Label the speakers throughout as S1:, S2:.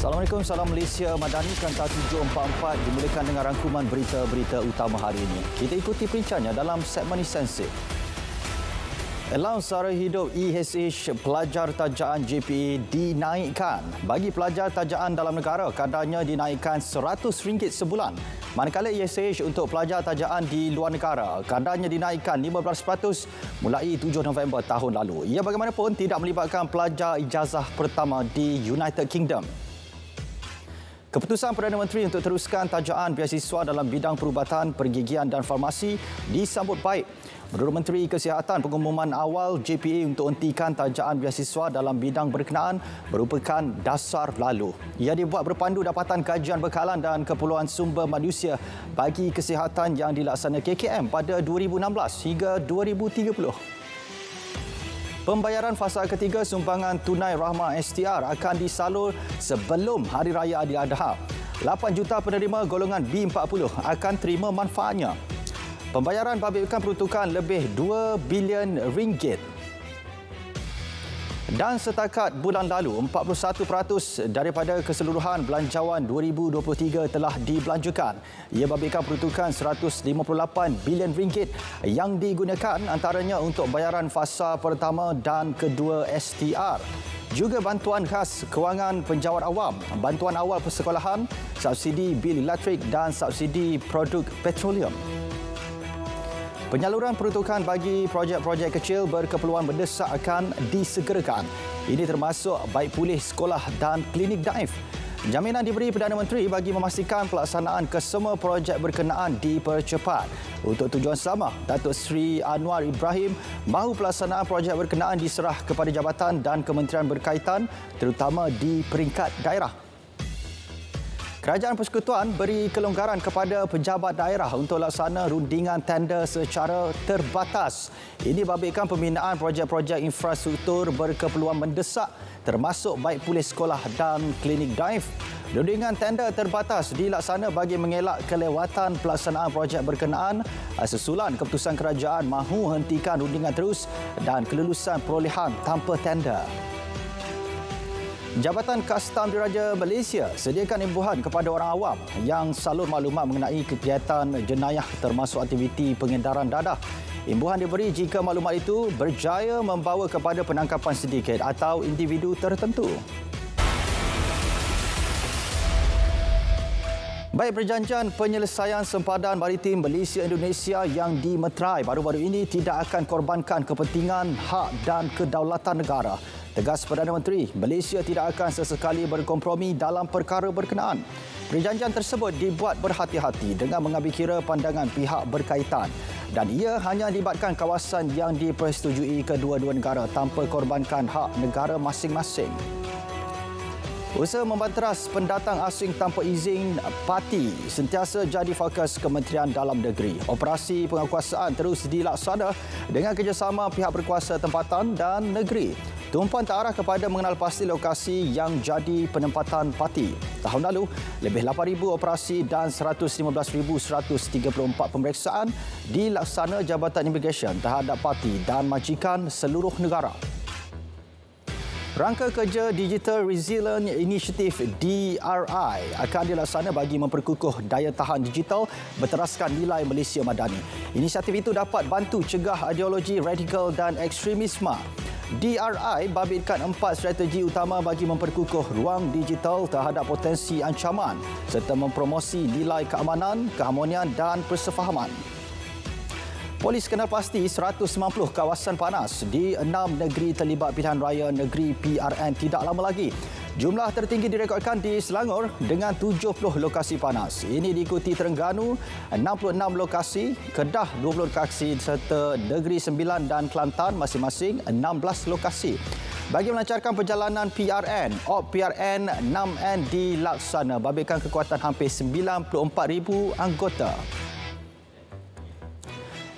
S1: Assalamualaikum, salam Malaysia Madani, Kanta 744 dimulakan dengan rangkuman berita-berita utama hari ini. Kita ikuti perincanya dalam segmen Esensi. Allowance sara hidup EHH pelajar tajaan JPA dinaikkan. Bagi pelajar tajaan dalam negara, kadarnya dinaikkan RM100 sebulan. Manakala EHH untuk pelajar tajaan di luar negara, kadarnya dinaikkan 15% mulai 7 November tahun lalu. Ia bagaimanapun tidak melibatkan pelajar ijazah pertama di United Kingdom. Keputusan Perdana Menteri untuk teruskan tajaan beasiswa dalam bidang perubatan, pergigian dan farmasi disambut baik. Menurut Menteri Kesihatan, pengumuman awal JPA untuk hentikan tajaan beasiswa dalam bidang berkenaan merupakan dasar lalu. Ia dibuat berpandu dapatan kajian bekalan dan keperluan sumber manusia bagi kesihatan yang dilaksana KKM pada 2016 hingga 2030. Pembayaran fasa ketiga sumbangan tunai Rahmah STR akan disalur sebelum Hari Raya Aidiladha. 8 juta penerima golongan B40 akan terima manfaatnya. Pembayaran babitkan peruntukan lebih RM2 bilion. Dan setakat bulan lalu, 41% daripada keseluruhan belanjawan 2023 telah dibelanjakan. Ia babitkan peruntukan RM158 bilion yang digunakan antaranya untuk bayaran fasa pertama dan kedua STR. Juga bantuan khas kewangan penjawat awam, bantuan awal persekolahan, subsidi bil elektrik dan subsidi produk petroleum. Penyaluran peruntukan bagi projek-projek kecil berkeperluan mendesak akan disegerakan. Ini termasuk baik pulih sekolah dan klinik daif. Jaminan diberi Perdana Menteri bagi memastikan pelaksanaan kesemua projek berkenaan dipercepat. Untuk tujuan sama, Datuk Seri Anwar Ibrahim mahu pelaksanaan projek berkenaan diserah kepada jabatan dan kementerian berkaitan, terutama di peringkat daerah. Kerajaan Persekutuan beri kelonggaran kepada pejabat daerah untuk laksana rundingan tender secara terbatas. Ini babitkan pembinaan projek-projek infrastruktur berkeperluan mendesak termasuk baik pulih sekolah dan klinik daif. Rundingan tender terbatas dilaksana bagi mengelak kelewatan pelaksanaan projek berkenaan sesulan keputusan kerajaan mahu hentikan rundingan terus dan kelulusan perolehan tanpa tender. Jabatan Kastam Diraja Malaysia sediakan imbuhan kepada orang awam yang salur maklumat mengenai kegiatan jenayah termasuk aktiviti pengedaran dadah. Imbuhan diberi jika maklumat itu berjaya membawa kepada penangkapan sindiket atau individu tertentu. Baik, perjanjian penyelesaian sempadan maritim Malaysia-Indonesia yang dimeterai baru-baru ini tidak akan korbankan kepentingan, hak dan kedaulatan negara. Tegas Perdana Menteri, Malaysia tidak akan sesekali berkompromi dalam perkara berkenaan. Perjanjian tersebut dibuat berhati-hati dengan mengambil kira pandangan pihak berkaitan dan ia hanya libatkan kawasan yang dipersetujui kedua-dua negara tanpa korbankan hak negara masing-masing. Usaha membanteras pendatang asing tanpa izin parti sentiasa jadi fokus Kementerian Dalam Negeri. Operasi penguasaan terus dilaksana dengan kerjasama pihak berkuasa tempatan dan negeri. Tumpuan terarah kepada mengenal pasti lokasi yang jadi penempatan parti. Tahun lalu, lebih 8,000 operasi dan 115,134 pemeriksaan dilaksana Jabatan Imigresen terhadap parti dan majikan seluruh negara. Rangka kerja Digital Resilient Initiative DRI akan dilaksana bagi memperkukuh daya tahan digital berteraskan nilai Malaysia Madani. Inisiatif itu dapat bantu cegah ideologi radikal dan ekstremisme. DRI babitkan 4 strategi utama bagi memperkukuh ruang digital terhadap potensi ancaman serta mempromosi nilai keamanan, keharmonian dan persefahaman. Polis kenal pasti 190 kawasan panas di 6 negeri terlibat pilihan raya negeri PRN tidak lama lagi. Jumlah tertinggi direkodkan di Selangor dengan 70 lokasi panas. Ini diikuti Terengganu 66 lokasi, Kedah 20 lokasi serta Negeri Sembilan dan Kelantan masing-masing 16 lokasi. Bagi melancarkan perjalanan PRN, OP PRN 6N dilaksana babitkan kekuatan hampir 94,000 anggota.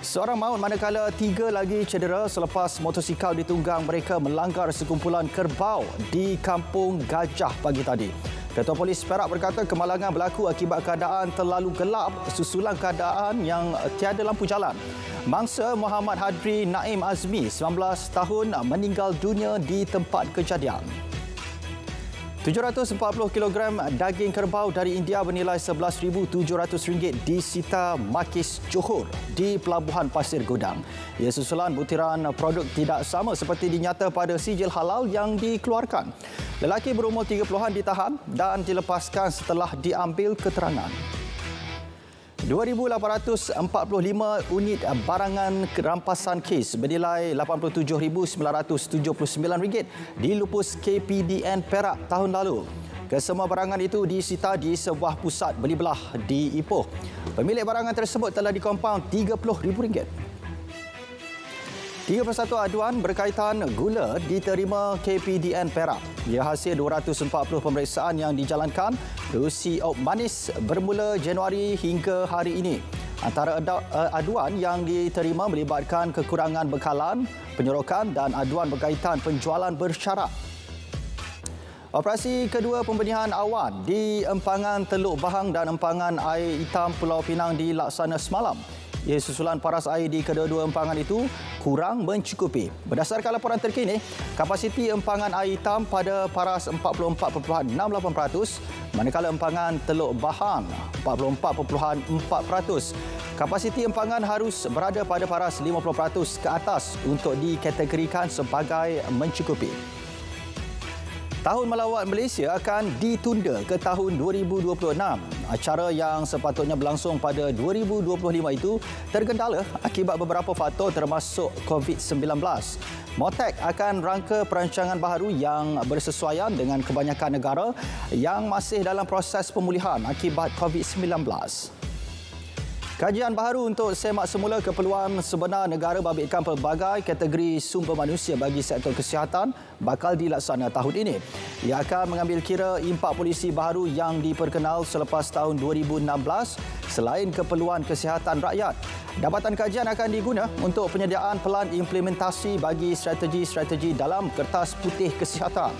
S1: Seorang maut manakala 3 lagi cedera selepas motosikal ditunggang mereka melanggar sekumpulan kerbau di Kampung Gajah pagi tadi. Ketua Polis Perak berkata kemalangan berlaku akibat keadaan terlalu gelap susulan keadaan yang tiada lampu jalan. Mangsa Muhammad Hadri Naim Azmi, 19 tahun, meninggal dunia di tempat kejadian. 740 kg daging kerbau dari India bernilai RM11,700 disita Makis Johor di Pelabuhan Pasir Gudang. Ia susulan butiran produk tidak sama seperti dinyata pada sijil halal yang dikeluarkan. Lelaki berumur 30-an ditahan dan dilepaskan setelah diambil keterangan. 2,845 unit barangan rampasan kes bernilai RM87,979 dilupus KPDN Perak tahun lalu. Kesemua barangan itu disita di sebuah pusat beli belah di Ipoh. Pemilik barangan tersebut telah dikompaun RM30,000. 31 aduan berkaitan gula diterima KPDN Perak. Ia hasil 240 pemeriksaan yang dijalankan berusi manis bermula Januari hingga hari ini. Antara aduan yang diterima melibatkan kekurangan bekalan, penyorokan dan aduan berkaitan penjualan bersyarat. Operasi kedua pembenihan awan di empangan Teluk Bahang dan empangan air hitam Pulau Pinang dilaksana semalam. Ia susulan paras air di kedua-dua empangan itu kurang mencukupi. Berdasarkan laporan terkini, kapasiti empangan air hitam pada paras 44.68%, manakala empangan Teluk Bahang 44.4%. Kapasiti empangan harus berada pada paras 50% ke atas untuk dikategorikan sebagai mencukupi. Tahun Melawat Malaysia akan ditunda ke tahun 2026. Acara yang sepatutnya berlangsung pada 2025 itu tergendala akibat beberapa faktor termasuk COVID-19. MOTAC akan rangka perancangan baharu yang bersesuaian dengan kebanyakan negara yang masih dalam proses pemulihan akibat COVID-19. Kajian baharu untuk semak semula keperluan sebenar negara babitkan pelbagai kategori sumber manusia bagi sektor kesihatan bakal dilaksana tahun ini. Ia akan mengambil kira impak polisi baharu yang diperkenal selepas tahun 2016 selain keperluan kesihatan rakyat. Dapatan kajian akan diguna untuk penyediaan pelan implementasi bagi strategi-strategi dalam Kertas Putih Kesihatan.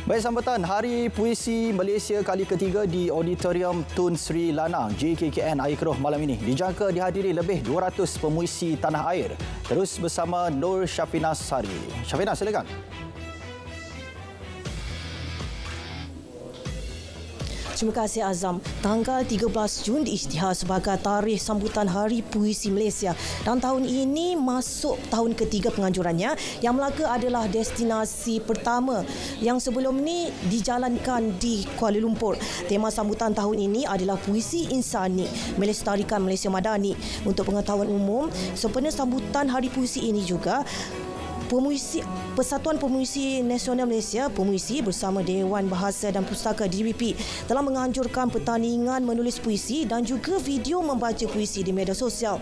S1: Baik, sambutan Hari Puisi Malaysia kali ketiga di Auditorium Tun Sri Lanang JKKN Air Keroh malam ini dijangka dihadiri lebih 200 pemuisi tanah air. Terus bersama Nur Syafina Sari. Syafina, silakan.
S2: Terima kasih Azam. Tanggal 13 Jun diisytihar sebagai tarikh sambutan Hari Puisi Malaysia dan tahun ini masuk tahun ketiga penganjurannya yang Melaka adalah destinasi pertama yang sebelum ini dijalankan di Kuala Lumpur. Tema sambutan tahun ini adalah Puisi Insani, melestarikan Malaysia Madani. Untuk pengetahuan umum, sempena sambutan Hari Puisi ini juga Persatuan Pemuisi Nasional Malaysia, Pemuisi bersama Dewan Bahasa dan Pustaka DBP telah menganjurkan pertandingan menulis puisi dan juga video membaca puisi di media sosial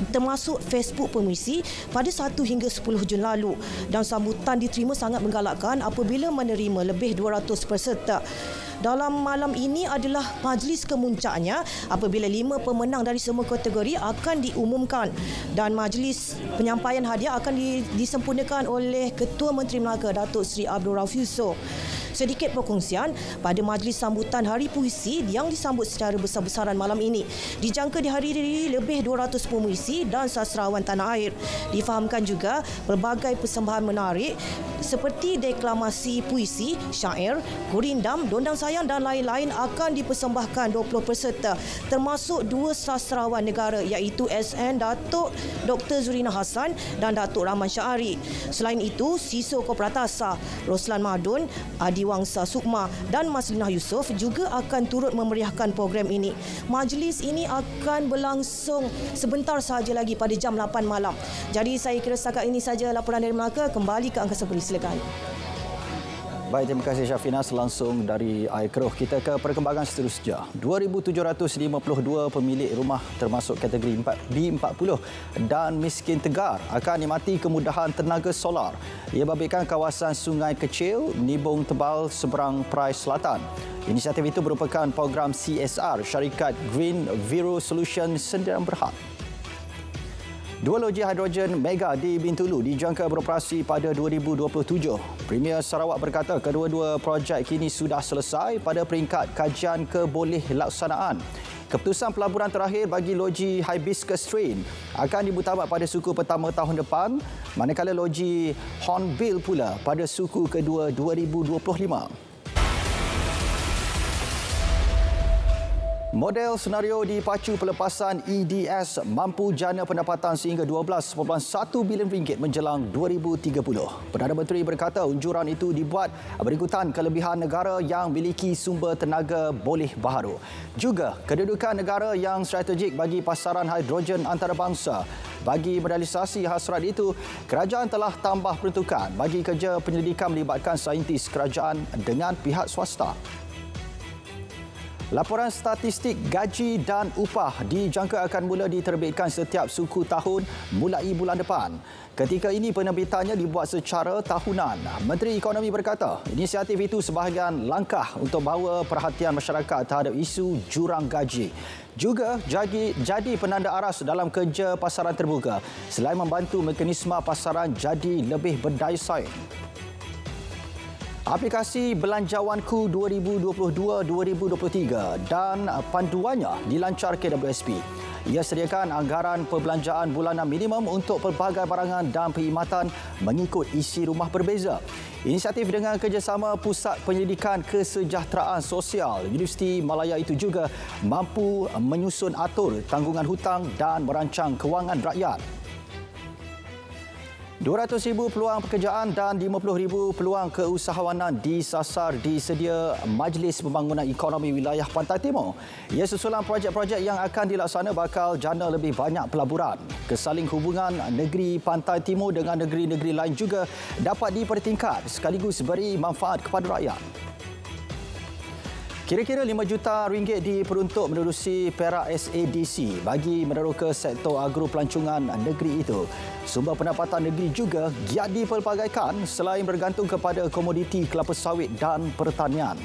S2: termasuk Facebook Pemuisi pada 1 hingga 10 Jun lalu, dan sambutan diterima sangat menggalakkan apabila menerima lebih 200 peserta. Dalam malam ini adalah majlis kemuncaknya apabila 5 pemenang dari semua kategori akan diumumkan dan majlis penyampaian hadiah akan disempurnakan oleh Ketua Menteri Melaka Datuk Seri Abdul Rauf Yusof. Sedikit perkongsian pada majlis sambutan Hari Puisi yang disambut secara besar-besaran malam ini. Dijangka dihadiri lebih 200 pemuisi dan sastrawan tanah air. Difahamkan juga pelbagai persembahan menarik seperti deklamasi puisi, syair, gurindam, dondang sayang dan lain-lain akan dipersembahkan 20 peserta termasuk 2 sastrawan negara iaitu SN Datuk Dr. Zurina Hassan dan Datuk Rahman Syahari. Selain itu, Siso Kopratasa, Roslan Madun, Adi Wangsa Sukma dan Maslinah Yusof juga akan turut memeriahkan program ini. Majlis ini akan berlangsung sebentar sahaja lagi pada jam 8 malam. Jadi saya kira setakat ini saja laporan dari Melaka. Kembali ke Angkasa Puri, silakan.
S1: Baik, terima kasih Syafina langsung dari Air Keroh. Kita ke perkembangan seterusnya. 2,752 pemilik rumah termasuk kategori B40 dan miskin tegar akan nikmati kemudahan tenaga solar. Ia babitkan kawasan Sungai Kecil, Nibong Tebal, seberang Perai Selatan. Inisiatif itu merupakan program CSR syarikat Green Vero Solution Sdn Bhd. 2 loji hidrogen mega di Bintulu dijangka beroperasi pada 2027. Premier Sarawak berkata kedua-dua projek kini sudah selesai pada peringkat kajian keboleh laksanaan. Keputusan pelaburan terakhir bagi loji Hibiscus Train akan dibutabat pada suku pertama tahun depan, manakala loji Hornbill pula pada suku kedua 2025. Model senario dipacu pelepasan EDS mampu jana pendapatan sehingga 12.1 bilion ringgit menjelang 2030. Perdana Menteri berkata unjuran itu dibuat berikutan kelebihan negara yang memiliki sumber tenaga boleh baharu. Juga kedudukan negara yang strategik bagi pasaran hidrogen antarabangsa. Bagi merealisasi hasrat itu, kerajaan telah tambah peruntukan bagi kerja penyelidikan melibatkan saintis kerajaan dengan pihak swasta. Laporan statistik gaji dan upah dijangka akan mula diterbitkan setiap suku tahun mulai bulan depan. Ketika ini penerbitannya dibuat secara tahunan. Menteri Ekonomi berkata, inisiatif itu sebahagian langkah untuk bawa perhatian masyarakat terhadap isu jurang gaji. Juga jadi penanda aras dalam kerja pasaran terbuka selain membantu mekanisme pasaran jadi lebih berdaya saing. Aplikasi Belanjawanku 2022-2023 dan panduannya dilancar KWSP. Ia sediakan anggaran perbelanjaan bulanan minimum untuk pelbagai barangan dan perkhidmatan mengikut isi rumah berbeza. Inisiatif dengan kerjasama Pusat Penyelidikan Kesejahteraan Sosial Universiti Malaya itu juga mampu menyusun atur tanggungan hutang dan merancang kewangan rakyat. 200,000 peluang pekerjaan dan 50,000 peluang keusahawanan disasar disedia Majlis Pembangunan Ekonomi Wilayah Pantai Timur. Ia susulan projek-projek yang akan dilaksana bakal jana lebih banyak pelaburan. Kesaling hubungan negeri Pantai Timur dengan negeri-negeri lain juga dapat dipertingkat sekaligus beri manfaat kepada rakyat. Kira-kira 5 juta ringgit diperuntuk menerusi Perak SADC bagi meneroka sektor agro pelancongan negeri itu. Sumber pendapatan negeri juga giat dipelbagaikan selain bergantung kepada komoditi kelapa sawit dan pertanian.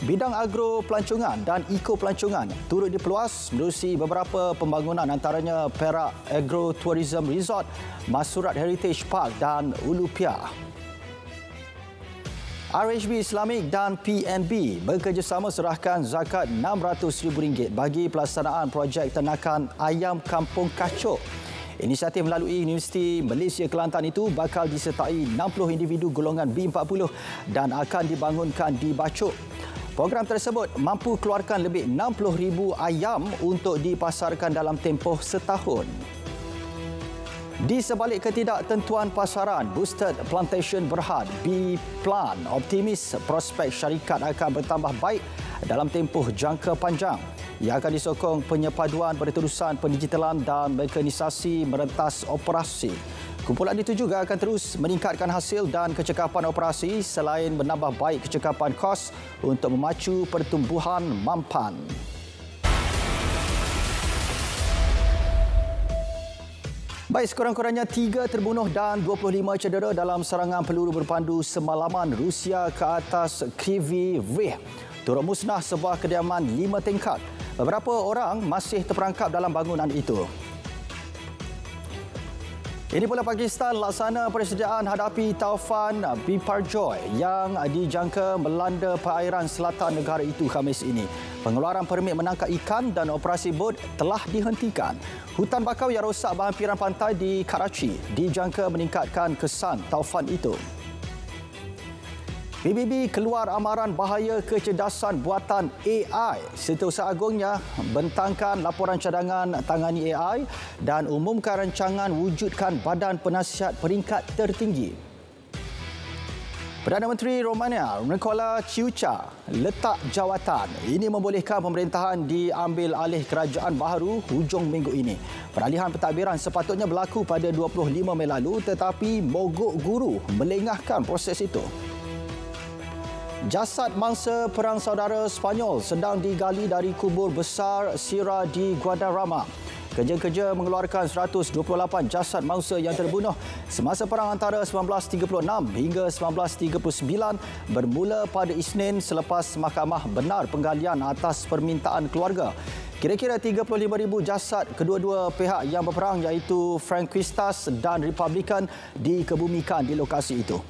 S1: Bidang agro pelancongan dan eco pelancongan turut diperluas menerusi beberapa pembangunan antaranya Perak Agro Tourism Resort, Masurat Heritage Park dan Ulu Piah. RHB Islamik dan PNB bekerjasama serahkan zakat RM600,000 bagi pelaksanaan projek ternakan ayam kampung kacuk. Inisiatif melalui Universiti Malaysia Kelantan itu bakal disertai 60 individu golongan B40 dan akan dibangunkan di Bacuk. Program tersebut mampu keluarkan lebih 60,000 ayam untuk dipasarkan dalam tempoh setahun. Di sebalik ketidaktentuan pasaran, Boosted Plantation Berhad B-Plan optimis prospek syarikat akan bertambah baik dalam tempoh jangka panjang. Ia akan disokong penyepaduan berterusan pendigitalan dan mekanisasi merentas operasi. Kumpulan itu juga akan terus meningkatkan hasil dan kecekapan operasi selain menambah baik kecekapan kos untuk memacu pertumbuhan mampan. Baik, sekurang-kurangnya 3 terbunuh dan 25 cedera dalam serangan peluru berpandu semalaman Rusia ke atas Kryvyi. Turut musnah sebuah kediaman 5 tingkat. Beberapa orang masih terperangkap dalam bangunan itu. Ini pula Pakistan laksana persediaan hadapi taufan Biparjoy yang dijangka melanda perairan selatan negara itu Khamis ini. Pengeluaran permit menangkap ikan dan operasi bot telah dihentikan. Hutan bakau yang rosak berhampiran pantai di Karachi dijangka meningkatkan kesan taufan itu. PBB keluar amaran bahaya kecerdasan buatan AI. Setiausaha Agungnya bentangkan laporan cadangan tangani AI dan umumkan rancangan wujudkan Badan Penasihat Peringkat Tertinggi. Perdana Menteri Romania Nicolae Ciuca letak jawatan. Ini membolehkan pemerintahan diambil alih kerajaan baharu hujung minggu ini. Peralihan pentadbiran sepatutnya berlaku pada 25 Mei lalu tetapi mogok guru melengahkan proses itu. Jasad mangsa Perang Saudara Sepanyol sedang digali dari kubur besar Sierra di Guadarrama. Kerja-kerja mengeluarkan 128 jasad mangsa yang terbunuh semasa perang antara 1936 hingga 1939 bermula pada Isnin selepas mahkamah benar penggalian atas permintaan keluarga. Kira-kira 35,000 jasad kedua-dua pihak yang berperang iaitu Franquistas dan Republikan dikebumikan di lokasi itu.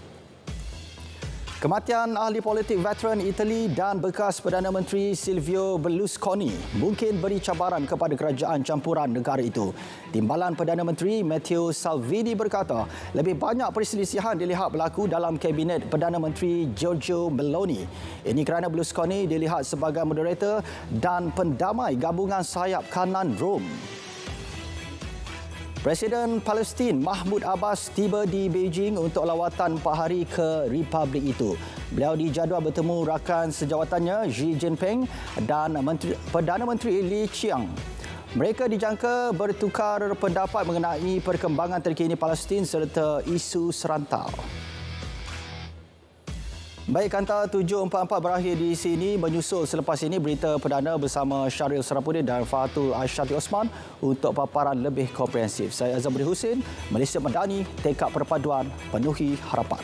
S1: Kematian ahli politik veteran Itali dan bekas Perdana Menteri Silvio Berlusconi mungkin beri cabaran kepada kerajaan campuran negara itu. Timbalan Perdana Menteri Matteo Salvini berkata, lebih banyak perselisihan dilihat berlaku dalam kabinet Perdana Menteri Giorgia Meloni. Ini kerana Berlusconi dilihat sebagai moderator dan pendamai gabungan sayap kanan Rom. Presiden Palestin Mahmud Abbas tiba di Beijing untuk lawatan 4 hari ke Republik itu. Beliau dijadual bertemu rakan sejawatannya Xi Jinping dan Perdana Menteri Li Qiang. Mereka dijangka bertukar pendapat mengenai perkembangan terkini Palestin serta isu serantau. Baik, Kanta 744 berakhir di sini. Menyusul selepas ini berita perdana bersama Syahril Sarapudin dan Fatul Aisyati Osman untuk paparan lebih komprehensif. Saya Azam Budi Husin, Malaysia Madani, tekad perpaduan penuhi harapan.